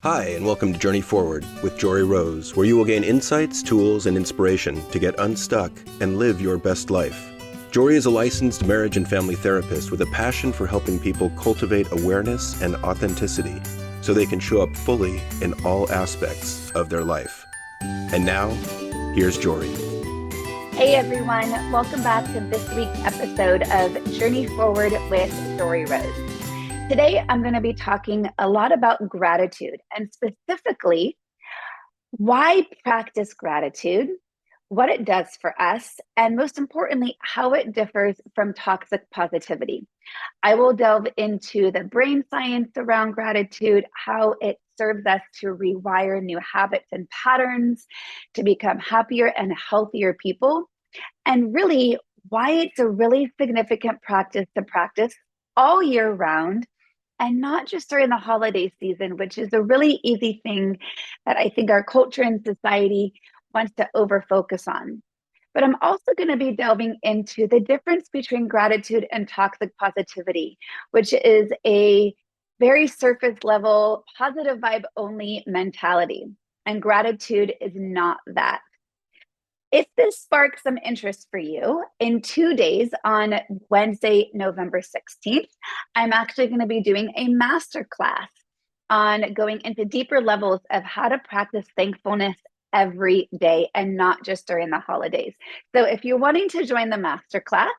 Hi, and welcome to Journey Forward with Joree Rose, where you will gain insights, tools, and inspiration to get unstuck and live your best life. Joree is a licensed marriage and family therapist with a passion for helping people cultivate awareness and authenticity so they can show up fully in all aspects of their life. And now, here's Joree. Hey everyone, welcome back to this week's episode of Journey Forward with Joree Rose. Today, I'm going to be talking a lot about gratitude and specifically why practice gratitude, what it does for us, and most importantly, how it differs from toxic positivity. I will delve into the brain science around gratitude, how it serves us to rewire new habits and patterns to become happier and healthier people, and really why it's a really significant practice to practice all year round. And not just during the holiday season, which is a really easy thing that I think our culture and society wants to over-focus on. But I'm also going to be delving into the difference between gratitude and toxic positivity, which is a very surface level, positive vibe only mentality. And gratitude is not that. If this sparks some interest for you, in 2 days on Wednesday, November 16th, I'm actually going to be doing a masterclass on going into deeper levels of how to practice thankfulness every day and not just during the holidays. So if you're wanting to join the masterclass,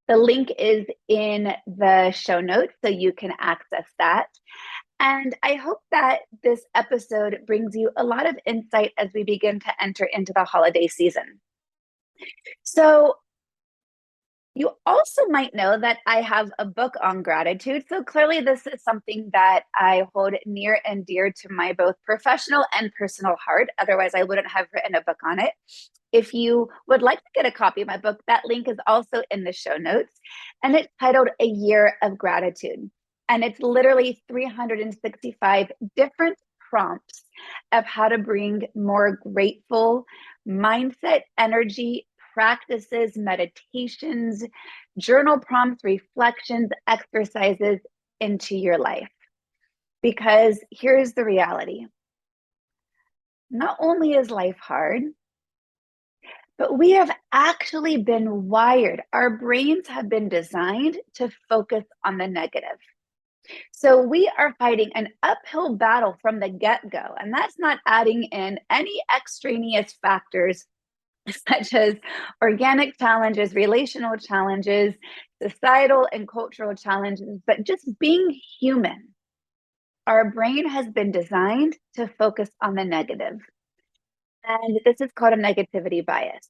the link is in the show notes so you can access that. And I hope that this episode brings you a lot of insight as we begin to enter into the holiday season. So you also might know that I have a book on gratitude. So clearly this is something that I hold near and dear to my both professional and personal heart. Otherwise, I wouldn't have written a book on it. If you would like to get a copy of my book, that link is also in the show notes. And it's titled A Year of Gratitude. And it's literally 365 different prompts of how to bring more grateful mindset, energy, practices, meditations, journal prompts, reflections, exercises into your life. Because here's the reality. Not only is life hard, but we have actually been wired. Our brains have been designed to focus on the negative. So we are fighting an uphill battle from the get-go, and that's not adding in any extraneous factors such as organic challenges, relational challenges, societal and cultural challenges, but just being human. Our brain has been designed to focus on the negative, and this is called a negativity bias.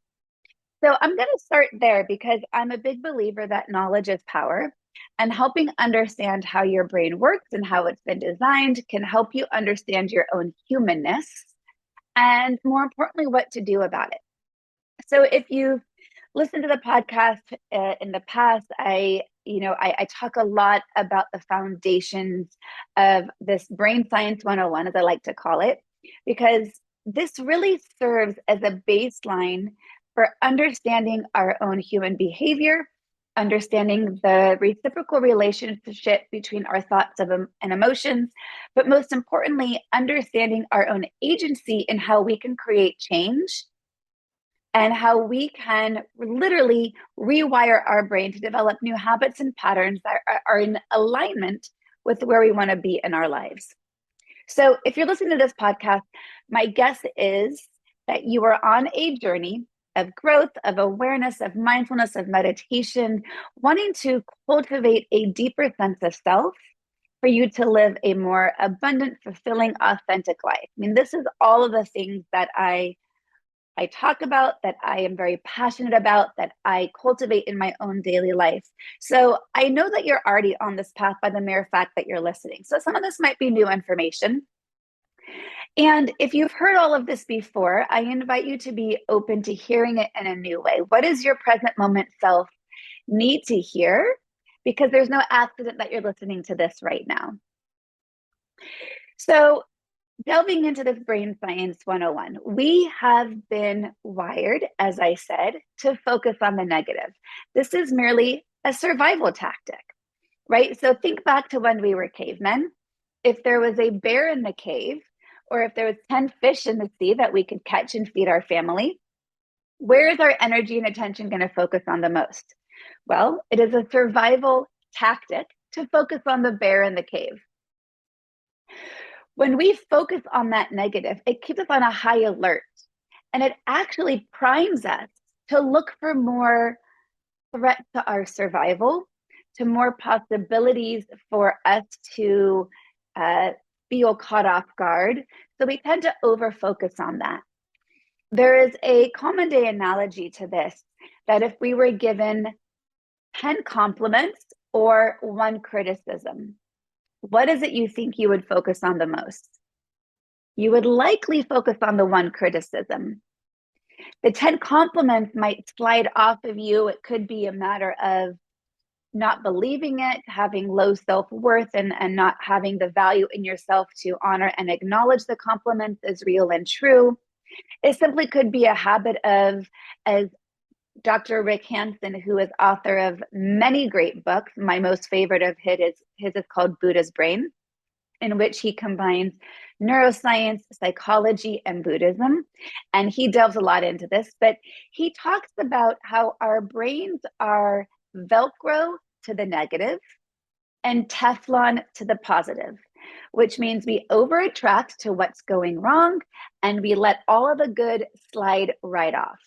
So I'm going to start there because I'm a big believer that knowledge is power. And helping understand how your brain works and how it's been designed can help you understand your own humanness and, more importantly, what to do about it. So if you've listened to the podcast in the past, I talk a lot about the foundations of this brain science 101, as I like to call it, because this really serves as a baseline for understanding our own human behavior, understanding the reciprocal relationship between our thoughts and emotions, but most importantly, understanding our own agency in how we can create change and how we can literally rewire our brain to develop new habits and patterns that are in alignment with where we want to be in our lives. So if you're listening to this podcast, my guess is that you are on a journey of growth, of awareness, of mindfulness, of meditation, wanting to cultivate a deeper sense of self for you to live a more abundant, fulfilling, authentic life. I mean, this is all of the things that I talk about, that I am very passionate about, that I cultivate in my own daily life. So I know that you're already on this path by the mere fact that you're listening. So some of this might be new information. And if you've heard all of this before, I invite you to be open to hearing it in a new way. What does your present moment self need to hear? Because there's no accident that you're listening to this right now. So delving into this brain science 101, we have been wired, as I said, to focus on the negative. This is merely a survival tactic, right? So think back to when we were cavemen. if there was a bear in the cave, or if there was 10 fish in the sea that we could catch and feed our family, where is our energy and attention going to focus on the most? Well, it is a survival tactic to focus on the bear in the cave. When we focus on that negative, it keeps us on a high alert, and it actually primes us to look for more threats to our survival, to more possibilities for us to feel caught off guard. So we tend to over-focus on that. There is a common day analogy to this, that if we were given 10 compliments or one criticism, what is it you think you would focus on the most? You would likely focus on the one criticism. The 10 compliments might slide off of you. It could be a matter of not believing it, having low self-worth, and not having the value in yourself to honor and acknowledge the compliments as real and true. It simply could be a habit of, as Dr. Rick Hansen, who is author of many great books, my most favorite of his is called Buddha's Brain, in which he combines neuroscience, psychology, and Buddhism. And he delves a lot into this, but he talks about how our brains are Velcro to the negative and Teflon to the positive, which means we over attract to what's going wrong and we let all of the good slide right off.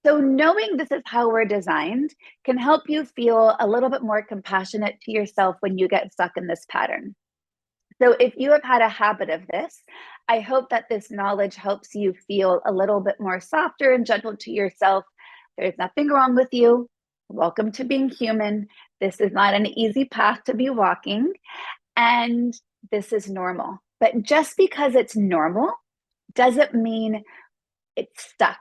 So knowing this is how we're designed can help you feel a little bit more compassionate to yourself when you get stuck in this pattern. So if you have had a habit of this, I hope that this knowledge helps you feel a little bit more softer and gentle to yourself. There's nothing wrong with you. Welcome to being human. This is not an easy path to be walking, and this is normal. But just because it's normal doesn't mean it's stuck,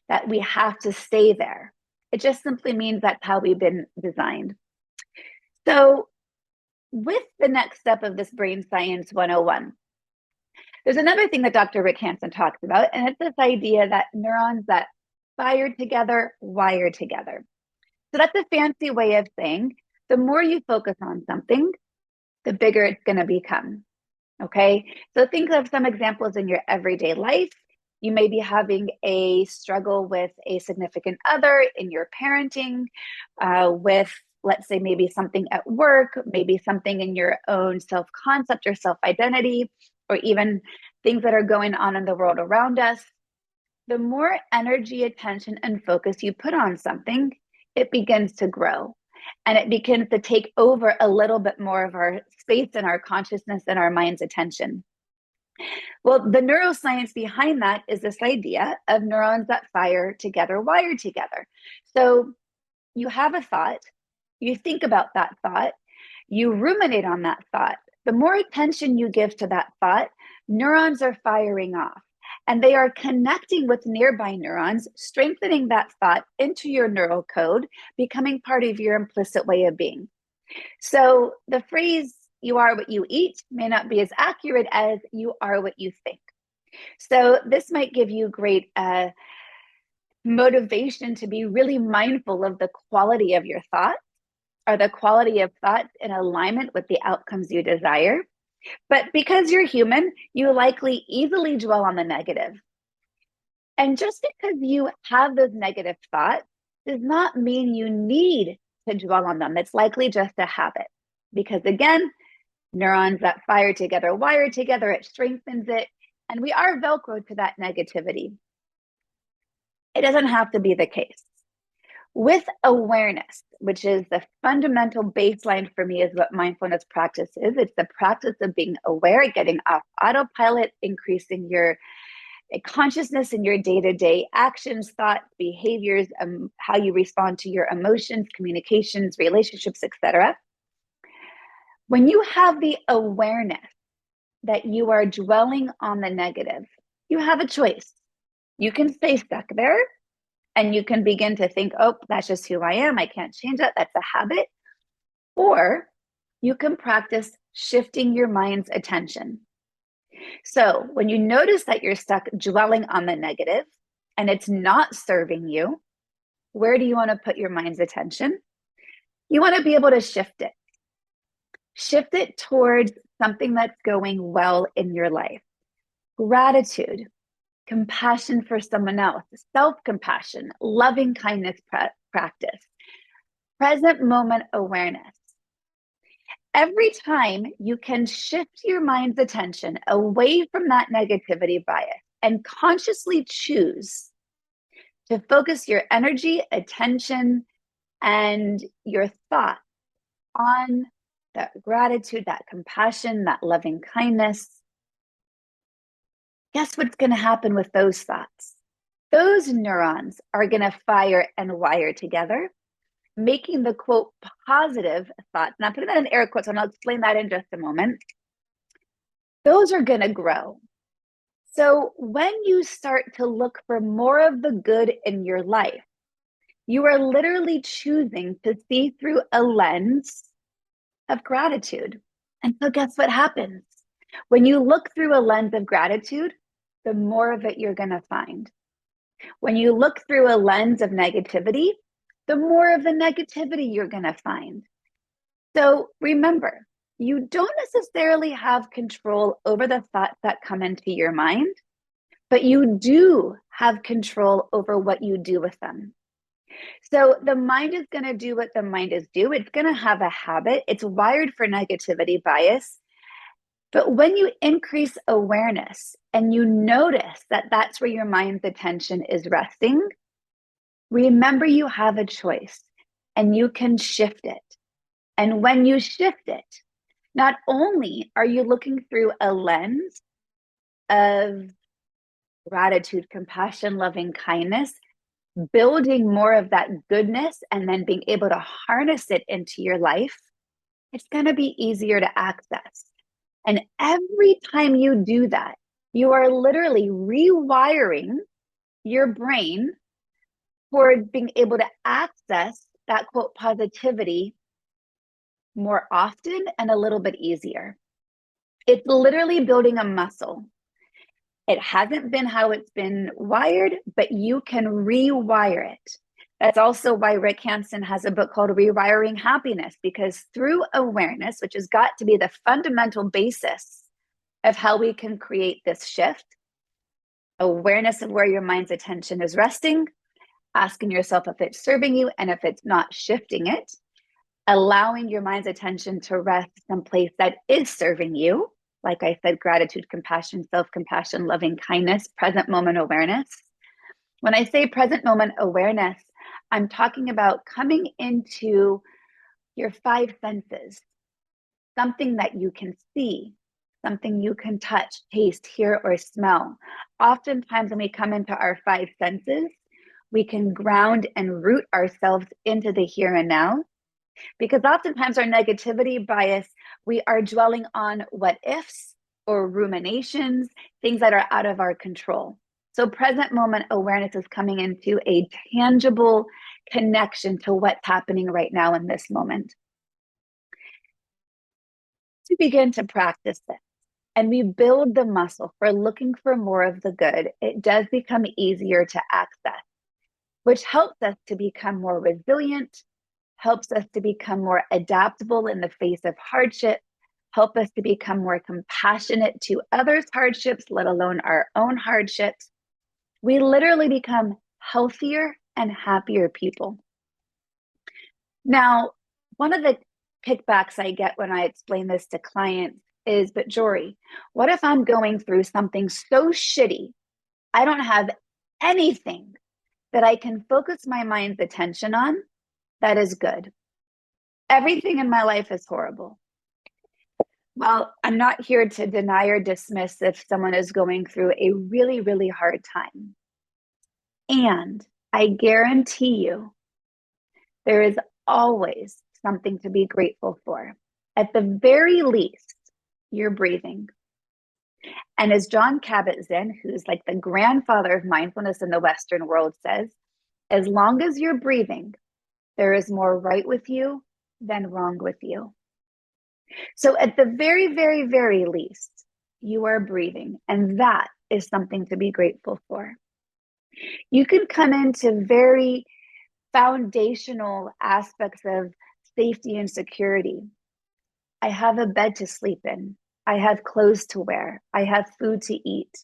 that we have to stay there. It just simply means that's how we've been designed. So with the next step of this Brain Science 101, there's another thing that Dr. Rick Hansen talks about, and it's this idea that neurons that fire together, wire together. So that's a fancy way of saying the more you focus on something, the bigger it's going to become. Okay, so think of some examples in your everyday life. You may be having a struggle with a significant other in your parenting, with, let's say, maybe something at work, maybe something in your own self-concept or self-identity, or even things that are going on in the world around us. The more energy, attention, and focus you put on something, it begins to grow. And it begins to take over a little bit more of our space and our consciousness and our mind's attention. Well, the neuroscience behind that is this idea of neurons that fire together, wire together. So you have a thought, you think about that thought, you ruminate on that thought. The more attention you give to that thought, neurons are firing off. And they are connecting with nearby neurons, strengthening that thought into your neural code, becoming part of your implicit way of being. So the phrase, "you are what you eat," may not be as accurate as "you are what you think." So this might give you great motivation to be really mindful of the quality of your thoughts, or the quality of thoughts in alignment with the outcomes you desire. But because you're human, you likely easily dwell on the negative. And just because you have those negative thoughts does not mean you need to dwell on them. It's likely just a habit. Because again, neurons that fire together, wire together, it strengthens it. And we are Velcro to that negativity. It doesn't have to be the case. With awareness, which is the fundamental baseline for me, is what mindfulness practice is. It's the practice of being aware, getting off autopilot, increasing your consciousness in your day-to-day actions, thoughts, behaviors, how you respond to your emotions, communications, relationships, etc. When you have the awareness that you are dwelling on the negative, you have a choice. You can stay stuck there, and you can begin to think, oh, that's just who I am. I can't change that. That's a habit. Or you can practice shifting your mind's attention. So when you notice that you're stuck dwelling on the negative and it's not serving you, where do you want to put your mind's attention? You want to be able to shift it. Shift it towards something that's going well in your life. Gratitude, compassion for someone else, self-compassion, loving kindness practice, present moment awareness. Every time you can shift your mind's attention away from that negativity bias and consciously choose to focus your energy, attention, and your thoughts on that gratitude, that compassion, that loving kindness, guess what's going to happen with those thoughts? Those neurons are going to fire and wire together, making the quote positive thoughts. Now, putting that in air quotes, and I'll explain that in just a moment. Those are going to grow. So when you start to look for more of the good in your life, you are literally choosing to see through a lens of gratitude. And so guess what happens? When you look through a lens of gratitude, the more of it you're going to find. When you look through a lens of negativity, the more of the negativity you're going to find. So remember, you don't necessarily have control over the thoughts that come into your mind, but you do have control over what you do with them. So the mind is going to do what the mind is do. It's going to have a habit. It's wired for negativity bias. But when you increase awareness and you notice that that's where your mind's attention is resting, remember you have a choice and you can shift it. And when you shift it, not only are you looking through a lens of gratitude, compassion, loving kindness, building more of that goodness and then being able to harness it into your life, it's going to be easier to access. And every time you do that, you are literally rewiring your brain toward being able to access that quote positivity more often and a little bit easier. It's literally building a muscle. It hasn't been how it's been wired, but you can rewire it. That's also why Rick Hansen has a book called Rewiring Happiness, because through awareness, which has got to be the fundamental basis of how we can create this shift, awareness of where your mind's attention is resting, asking yourself if it's serving you and if it's not, shifting it, allowing your mind's attention to rest someplace that is serving you. Like I said, gratitude, compassion, self-compassion, loving kindness, present moment awareness. When I say present moment awareness, I'm talking about coming into your five senses, something that you can see, something you can touch, taste, hear, or smell. Oftentimes when we come into our five senses, we can ground and root ourselves into the here and now. Because oftentimes our negativity bias, we are dwelling on what ifs or ruminations, things that are out of our control. So present moment awareness is coming into a tangible connection to what's happening right now in this moment. To begin to practice this, and we build the muscle for looking for more of the good, it does become easier to access, which helps us to become more resilient, helps us to become more adaptable in the face of hardship, help us to become more compassionate to others' hardships, let alone our own hardships. We literally become healthier and happier people. Now, one of the kickbacks I get when I explain this to clients is, but Joree, what if I'm going through something so shitty, I don't have anything that I can focus my mind's attention on that is good? Everything in my life is horrible. Well, I'm not here to deny or dismiss if someone is going through a really, really hard time. And I guarantee you, there is always something to be grateful for. At the very least, you're breathing. And as John Kabat-Zinn, who's like the grandfather of mindfulness in the Western world, says, as long as you're breathing, there is more right with you than wrong with you. So at the very, very, very least, you are breathing, and that is something to be grateful for. You can come into very foundational aspects of safety and security. I have a bed to sleep in. I have clothes to wear. I have food to eat.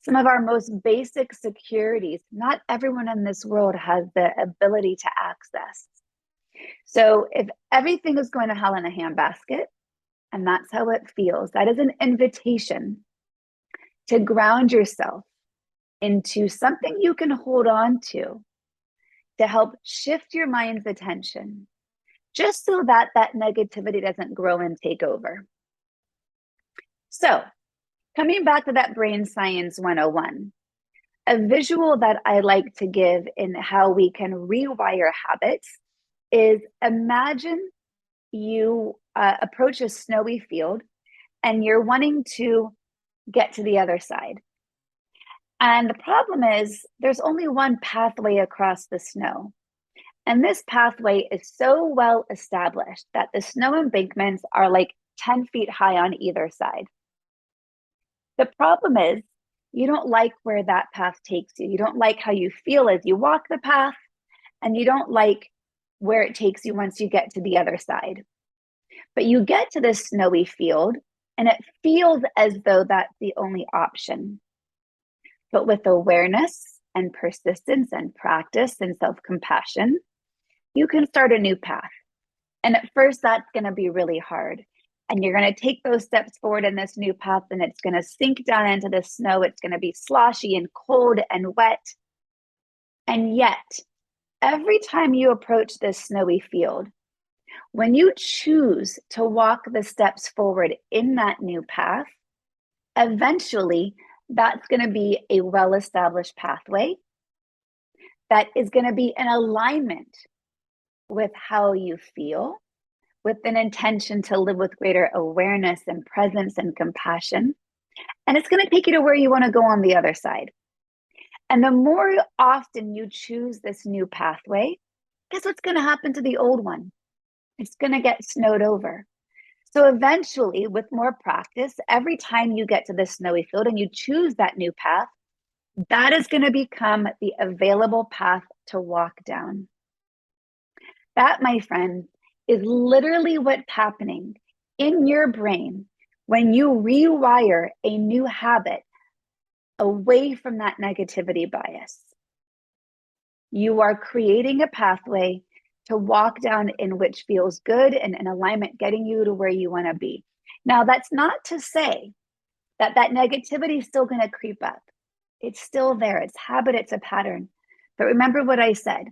Some of our most basic securities, not everyone in this world has the ability to access. So if everything is going to hell in a handbasket, and that's how it feels, that is an invitation to ground yourself into something you can hold on to help shift your mind's attention, just so that that negativity doesn't grow and take over. So coming back to that brain science 101, a visual that I like to give in how we can rewire habits is imagine you approach a snowy field and you're wanting to get to the other side. And the problem is there's only one pathway across the snow. And this pathway is so well established that the snow embankments are like 10 feet high on either side. The problem is you don't like where that path takes you. You don't like how you feel as you walk the path, and you don't like where it takes you once you get to the other side. But you get to this snowy field, and it feels as though that's the only option. But with awareness and persistence and practice and self-compassion, you can start a new path. And at first, that's going to be really hard. And you're going to take those steps forward in this new path, and it's going to sink down into the snow. It's going to be sloshy and cold and wet. And yet, every time you approach this snowy field, when you choose to walk the steps forward in that new path, eventually that's going to be a well-established pathway that is going to be in alignment with how you feel, with an intention to live with greater awareness and presence and compassion. And it's going to take you to where you want to go on the other side. And the more often you choose this new pathway, guess what's going to happen to the old one? It's going to get snowed over. So eventually, with more practice, every time you get to this snowy field and you choose that new path, that is going to become the available path to walk down. That, my friend, is literally what's happening in your brain when you rewire a new habit away from that negativity bias. You are creating a pathway to walk down in which feels good and in alignment, getting you to where you want to be. Now, that's not to say that that negativity is still going to creep up. It's still there. It's habit. It's a pattern. But remember what I said.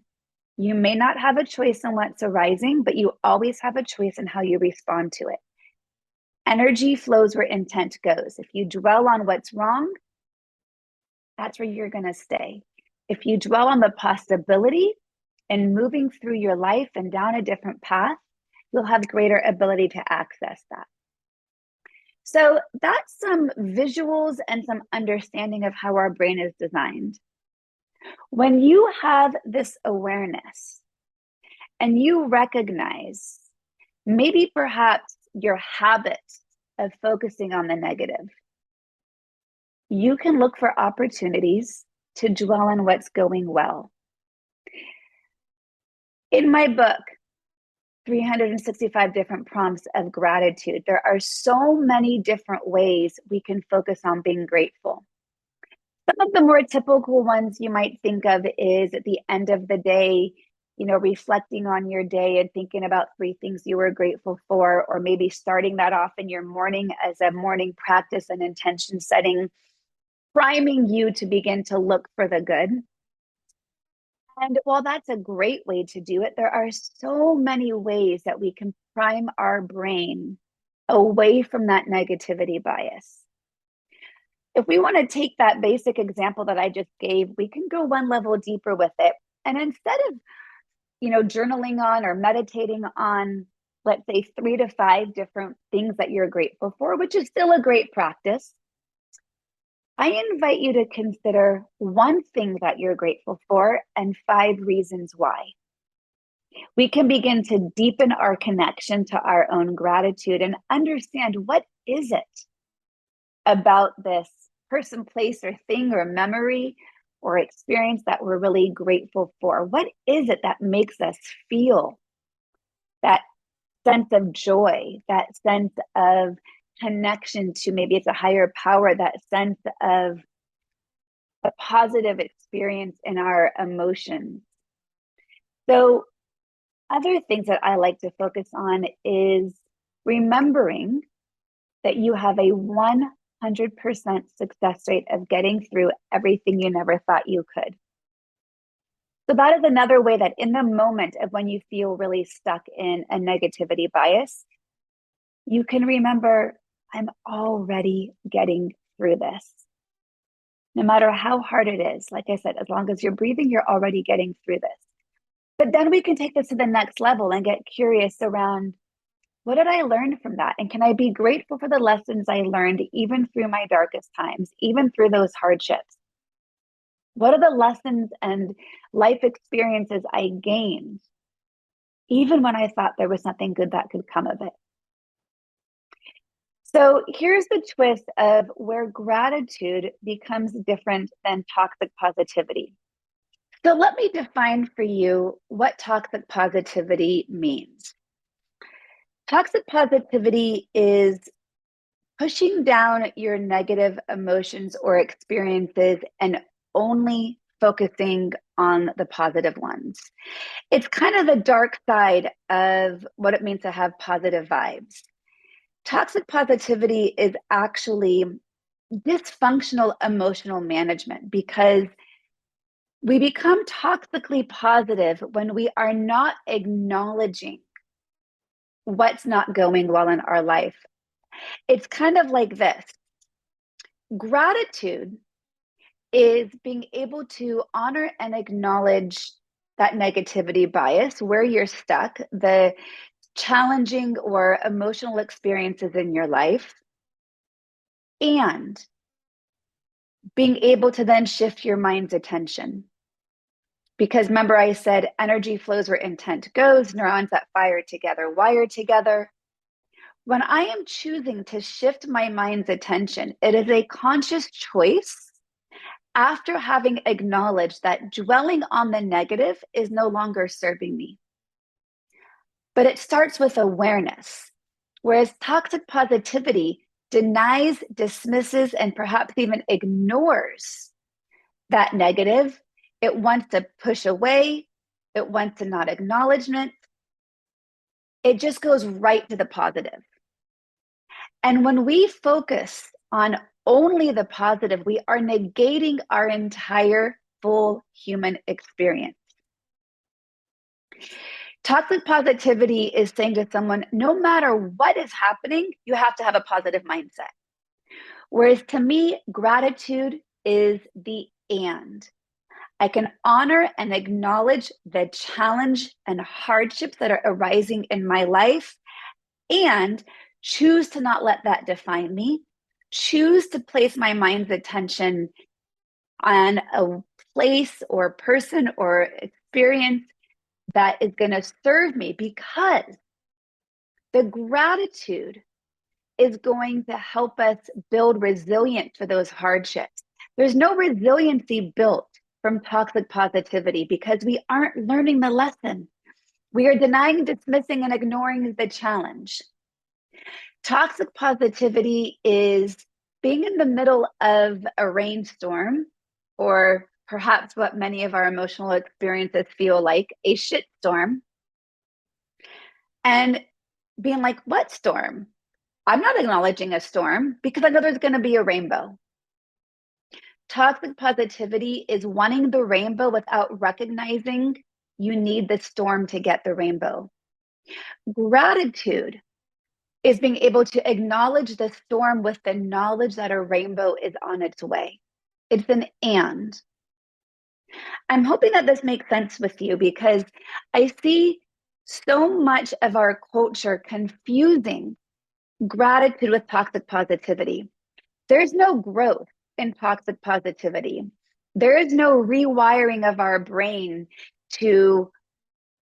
You may not have a choice in what's arising, but you always have a choice in how you respond to it. Energy flows where intent goes. If you dwell on what's wrong, that's where you're going to stay. If you dwell on the possibility and moving through your life and down a different path, you'll have greater ability to access that. So that's some visuals and some understanding of how our brain is designed. When you have this awareness and you recognize maybe perhaps your habit of focusing on the negative, you can look for opportunities to dwell on what's going well. In my book, 365 Different Prompts of Gratitude, there are so many different ways we can focus on being grateful. Some of the more typical ones you might think of is at the end of the day, reflecting on your day and thinking about 3 things you were grateful for, or maybe starting that off in your morning as a morning practice and intention setting, priming you to begin to look for the good. And while that's a great way to do it, there are so many ways that we can prime our brain away from that negativity bias. If we want to take that basic example that I just gave, we can go one level deeper with it. And instead of, journaling on or meditating on, let's say, 3 to 5 different things that you're grateful for, which is still a great practice, I invite you to consider 1 thing that you're grateful for and 5 reasons why. We can begin to deepen our connection to our own gratitude and understand, what is it about this person, place, or thing, or memory, or experience that we're really grateful for? What is it that makes us feel that sense of joy, that sense of connection to maybe it's a higher power, that sense of a positive experience in our emotions. So, other things that I like to focus on is remembering that you have a 100% success rate of getting through everything you never thought you could. So that is another way that in the moment of when you feel really stuck in a negativity bias, you can remember, I'm already getting through this. No matter how hard it is, like I said, as long as you're breathing, you're already getting through this. But then we can take this to the next level and get curious around, what did I learn from that? And can I be grateful for the lessons I learned, even through my darkest times, even through those hardships? What are the lessons and life experiences I gained, even when I thought there was nothing good that could come of it? So here's the twist of where gratitude becomes different than toxic positivity. So let me define for you what toxic positivity means. Toxic positivity is pushing down your negative emotions or experiences and only focusing on the positive ones. It's kind of the dark side of what it means to have positive vibes. Toxic positivity is actually dysfunctional emotional management because we become toxically positive when we are not acknowledging what's not going well in our life. It's kind of like this. Gratitude is being able to honor and acknowledge that negativity bias, where you're stuck, the challenging or emotional experiences in your life, and being able to then shift your mind's attention. Because remember, I said energy flows where intent goes, neurons that fire together, wire together. When I am choosing to shift my mind's attention, it is a conscious choice after having acknowledged that dwelling on the negative is no longer serving me. But it starts with awareness, whereas toxic positivity denies, dismisses, and perhaps even ignores that negative. It wants to push away. It wants to not acknowledgement. It just goes right to the positive. And when we focus on only the positive, we are negating our entire full human experience. Toxic positivity is saying to someone, no matter what is happening, you have to have a positive mindset. Whereas to me, gratitude is the and. I can honor and acknowledge the challenge and hardships that are arising in my life and choose to not let that define me. Choose to place my mind's attention on a place or person or experience that is going to serve me, because the gratitude is going to help us build resilience for those hardships. There's no resiliency built from toxic positivity because we aren't learning the lesson. We are denying, dismissing, and ignoring the challenge. Toxic positivity is being in the middle of a rainstorm, or perhaps what many of our emotional experiences feel like, a shit storm, and being like, what storm? I'm not acknowledging a storm because I know there's going to be a rainbow. Toxic positivity is wanting the rainbow without recognizing you need the storm to get the rainbow. Gratitude is being able to acknowledge the storm with the knowledge that a rainbow is on its way. It's an and. I'm hoping that this makes sense with you, because I see so much of our culture confusing gratitude with toxic positivity. There's no growth in toxic positivity. There is no rewiring of our brain to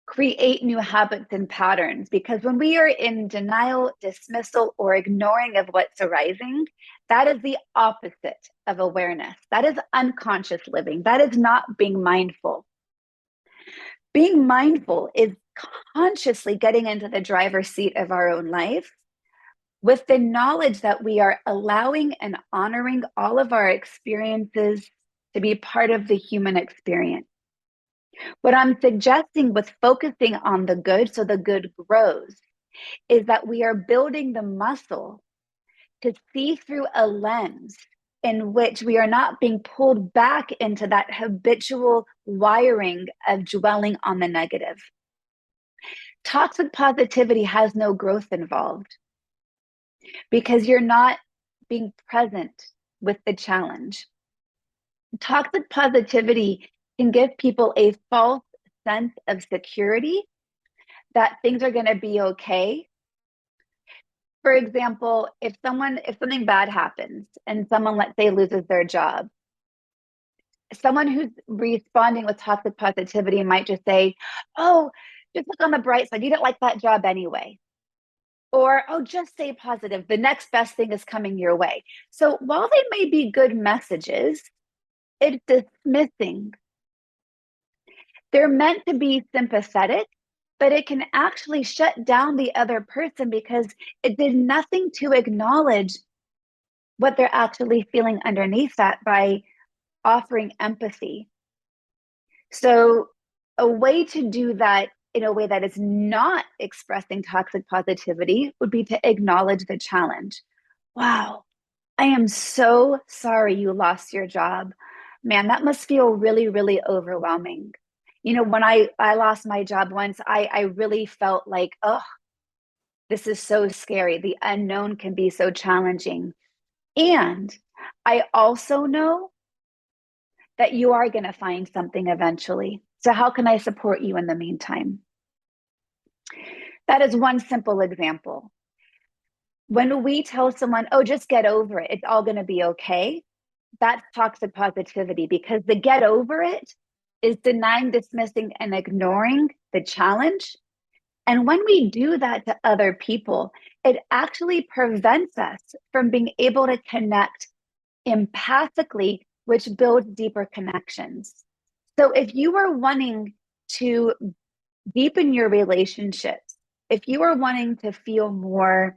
create new habits and patterns, because when we are in denial, dismissal, or ignoring of what's arising, that is the opposite of awareness. That is unconscious living. That is not being mindful. Being mindful is consciously getting into the driver's seat of our own life with the knowledge that we are allowing and honoring all of our experiences to be part of the human experience. What I'm suggesting with focusing on the good, so the good grows, is that we are building the muscle to see through a lens in which we are not being pulled back into that habitual wiring of dwelling on the negative. Toxic positivity has no growth involved because you're not being present with the challenge. Toxic positivity can give people a false sense of security that things are going to be okay. For example, if something bad happens and someone, let's say, loses their job, someone who's responding with toxic positivity might just say, oh, just look on the bright side. You didn't like that job anyway. Or, oh, just stay positive. The next best thing is coming your way. So while they may be good messages, it's dismissing. They're meant to be sympathetic, but it can actually shut down the other person because it did nothing to acknowledge what they're actually feeling underneath that by offering empathy. So a way to do that in a way that is not expressing toxic positivity would be to acknowledge the challenge. Wow, I am so sorry you lost your job. Man, that must feel really, really overwhelming. You know, when I lost my job once, I really felt like, oh, this is so scary. The unknown can be so challenging. And I also know that you are going to find something eventually. So, how can I support you in the meantime? That is one simple example. When we tell someone, oh, just get over it, it's all going to be okay, that's toxic positivity because the get over it is denying, dismissing, and ignoring the challenge. And when we do that to other people, it actually prevents us from being able to connect empathically, which builds deeper connections. So if you are wanting to deepen your relationships, if you are wanting to feel more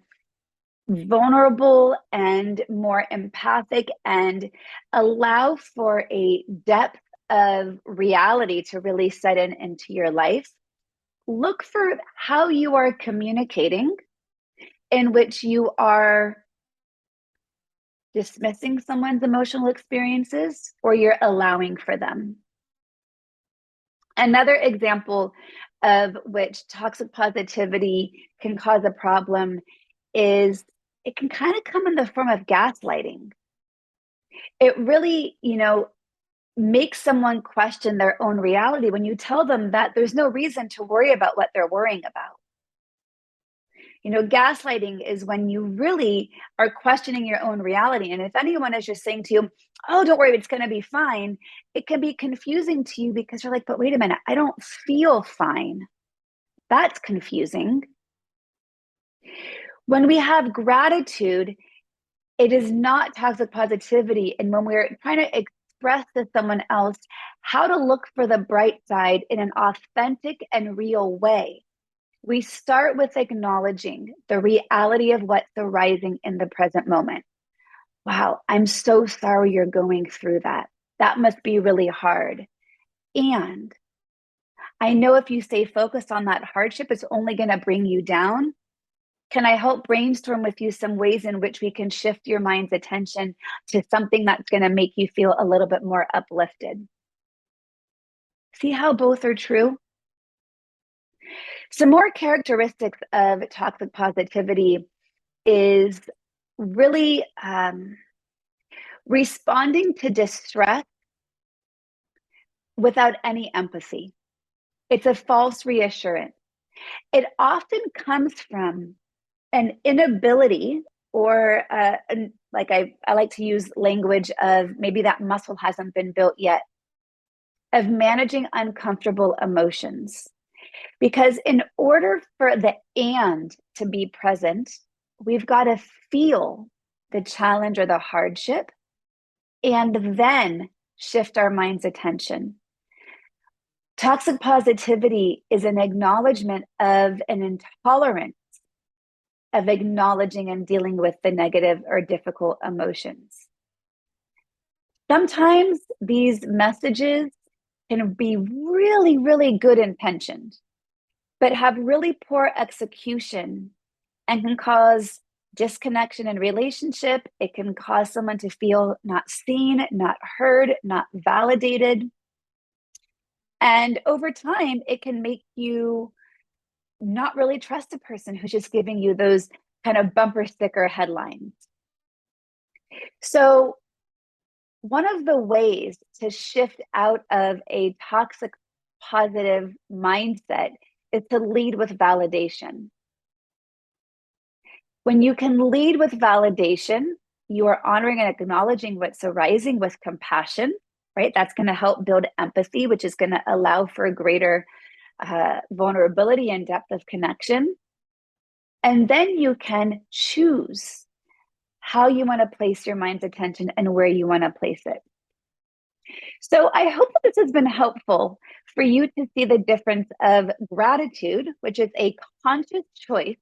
vulnerable and more empathic and allow for a depth of reality to really set into your life, look for how you are communicating in which you are dismissing someone's emotional experiences or you're allowing for them. Another example of which toxic positivity can cause a problem is it can kind of come in the form of gaslighting. It really, makes someone question their own reality when you tell them that there's no reason to worry about what they're worrying about. Gaslighting is when you really are questioning your own reality. And if anyone is just saying to you, oh, don't worry, it's going to be fine, it can be confusing to you because you're like, but wait a minute, I don't feel fine. That's confusing. When we have gratitude, it is not toxic positivity. And when we're trying to express to someone else how to look for the bright side in an authentic and real way, we start with acknowledging the reality of what's arising in the present moment. Wow, I'm so sorry you're going through that. That must be really hard. And I know if you stay focused on that hardship, it's only going to bring you down. Can I help brainstorm with you some ways in which we can shift your mind's attention to something that's going to make you feel a little bit more uplifted? See how both are true? Some more characteristics of toxic positivity is really responding to distress without any empathy. It's a false reassurance. It often comes from an inability or like I like to use language of maybe that muscle hasn't been built yet, of managing uncomfortable emotions. Because in order for the and to be present, we've got to feel the challenge or the hardship and then shift our mind's attention. Toxic positivity is an acknowledgement of an intolerance of acknowledging and dealing with the negative or difficult emotions. Sometimes these messages can be really, really good intentioned, but have really poor execution and can cause disconnection in relationship. It can cause someone to feel not seen, not heard, not validated. And over time, it can make you not really trust a person who's just giving you those kind of bumper sticker headlines. So, one of the ways to shift out of a toxic positive mindset is to lead with validation. When you can lead with validation, you are honoring and acknowledging what's arising with compassion, right? That's going to help build empathy, which is going to allow for a greater vulnerability and depth of connection. And then you can choose how you want to place your mind's attention and where you want to place it. So I hope that this has been helpful for you to see the difference of gratitude, which is a conscious choice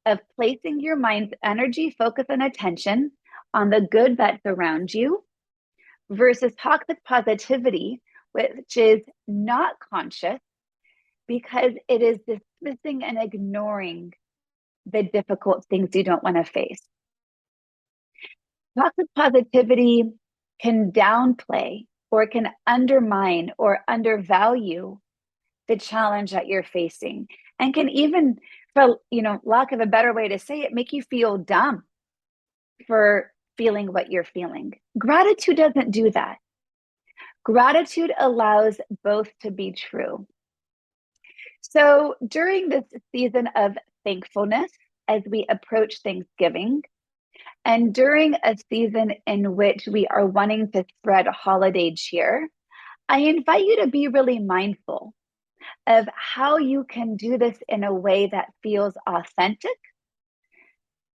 of placing your mind's energy, focus, and attention on the good that's around you, versus toxic positivity, which is not conscious because it is dismissing and ignoring the difficult things you don't want to face. Toxic positivity can downplay or can undermine or undervalue the challenge that you're facing, and can even, for lack of a better way to say it, make you feel dumb for feeling what you're feeling. Gratitude doesn't do that. Gratitude allows both to be true. So during this season of thankfulness, as we approach Thanksgiving, and during a season in which we are wanting to spread holiday cheer, I invite you to be really mindful of how you can do this in a way that feels authentic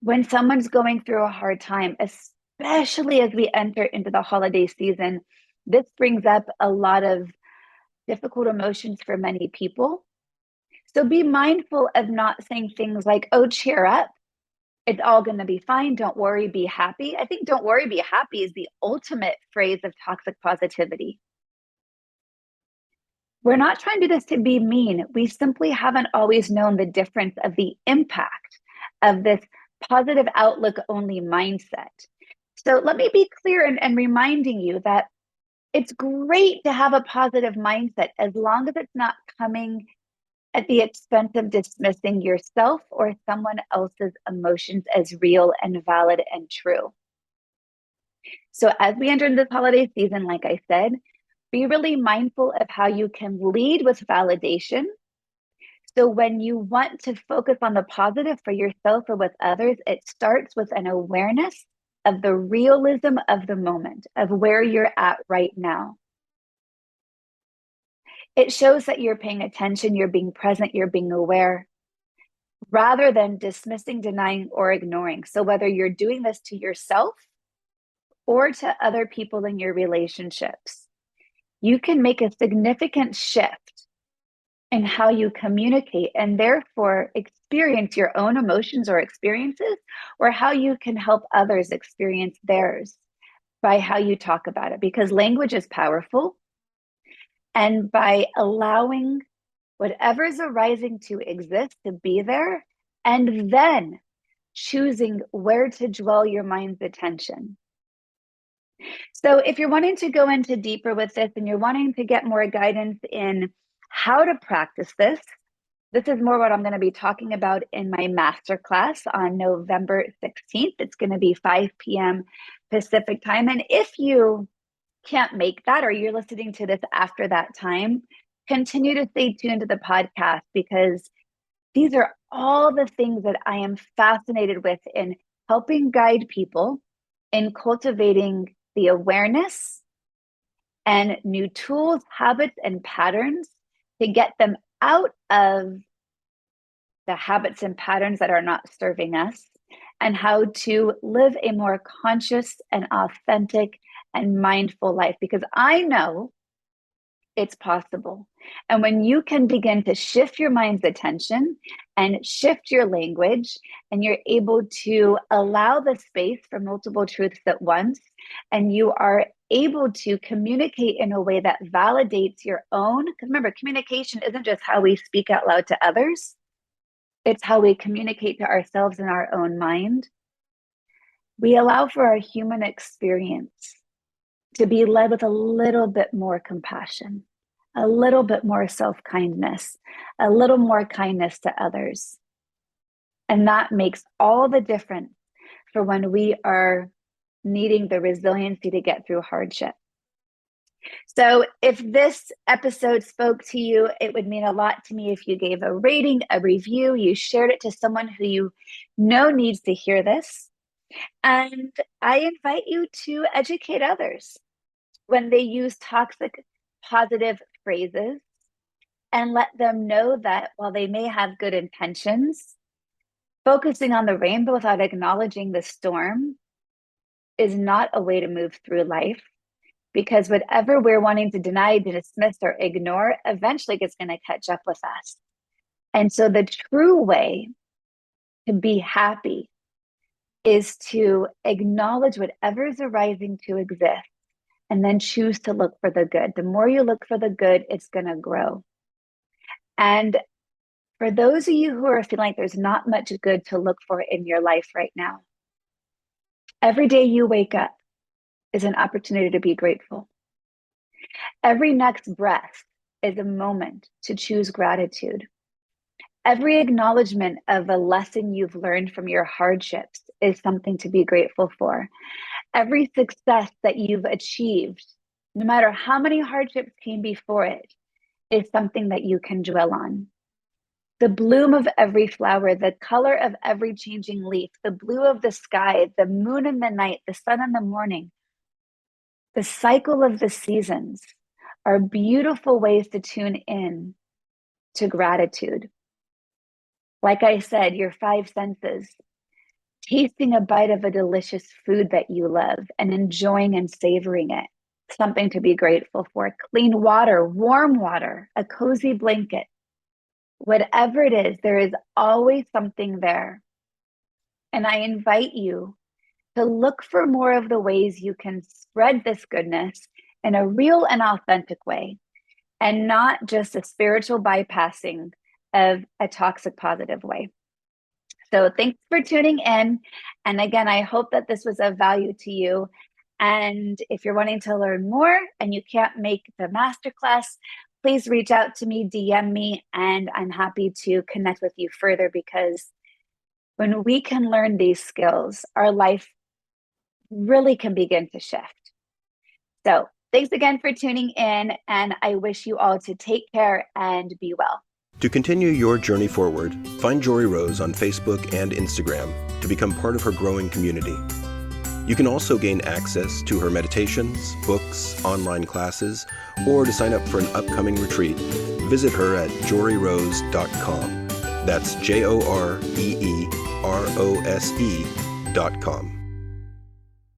when someone's going through a hard time, especially as we enter into the holiday season. This brings up a lot of difficult emotions for many people. So be mindful of not saying things like, oh, cheer up. It's all going to be fine. Don't worry, be happy. I think don't worry, be happy is the ultimate phrase of toxic positivity. We're not trying to do this to be mean. We simply haven't always known the difference of the impact of this positive outlook only mindset. So let me be clear and reminding you that it's great to have a positive mindset as long as it's not coming at the expense of dismissing yourself or someone else's emotions as real and valid and true. So as we enter this holiday season, like I said, be really mindful of how you can lead with validation. So when you want to focus on the positive for yourself or with others, it starts with an awareness of the realism of the moment, of where you're at right now. It shows that you're paying attention, you're being present, you're being aware, rather than dismissing, denying, or ignoring. So whether you're doing this to yourself or to other people in your relationships, you can make a significant shift in how you communicate and therefore experience your own emotions or experiences, or how you can help others experience theirs by how you talk about it, because language is powerful. And by allowing whatever's arising to exist to be there, and then choosing where to dwell your mind's attention. So if you're wanting to go into deeper with this and you're wanting to get more guidance in how to practice this is more what I'm going to be talking about in my masterclass on November 16th. It's going to be 5 p.m. Pacific time. And if you can't make that, or you're listening to this after that time, continue to stay tuned to the podcast, because these are all the things that I am fascinated with in helping guide people in cultivating the awareness and new tools, habits, and patterns to get them out of the habits and patterns that are not serving us, and how to live a more conscious and authentic and mindful life. Because I know It's possible. And when you can begin to shift your mind's attention and shift your language, and you're able to allow the space for multiple truths at once, and you are able to communicate in a way that validates your own, because remember, communication isn't just how we speak out loud to others, it's how we communicate to ourselves in our own mind. We allow for our human experience to be led with a little bit more compassion, a little bit more self-kindness, a little more kindness to others. And that makes all the difference for when we are needing the resiliency to get through hardship. So if this episode spoke to you, it would mean a lot to me if you gave a rating, a review, you shared it to someone who you know needs to hear this. And I invite you to educate others when they use toxic positive phrases, and let them know that while they may have good intentions, focusing on the rainbow without acknowledging the storm is not a way to move through life, because whatever we're wanting to deny, dismiss, or ignore eventually gets going to catch up with us. And so the true way to be happy is to acknowledge whatever is arising to exist, and then choose to look for the good. The more you look for the good, it's going to grow. And for those of you who are feeling like there's not much good to look for in your life right now, every day you wake up is an opportunity to be grateful. Every next breath is a moment to choose gratitude. Every acknowledgement of a lesson you've learned from your hardships is something to be grateful for. Every success that you've achieved, no matter how many hardships came before it, is something that you can dwell on. The bloom of every flower, the color of every changing leaf, the blue of the sky, the moon in the night, the sun in the morning, the cycle of the seasons are beautiful ways to tune in to gratitude. Like I said, your five senses, tasting a bite of a delicious food that you love and enjoying and savoring it, something to be grateful for. Clean water, warm water, a cozy blanket, whatever it is, there is always something there. And I invite you to look for more of the ways you can spread this goodness in a real and authentic way, and not just a spiritual bypassing of a toxic positive way. So thanks for tuning in. And again, I hope that this was of value to you. And if you're wanting to learn more and you can't make the masterclass, please reach out to me, DM me, and I'm happy to connect with you further, because when we can learn these skills, our life really can begin to shift. So thanks again for tuning in, and I wish you all to take care and be well. To continue your journey forward, find Joree Rose on Facebook and Instagram to become part of her growing community. You can also gain access to her meditations, books, online classes, or to sign up for an upcoming retreat. Visit her at joreerose.com. That's JOREEROSE.com.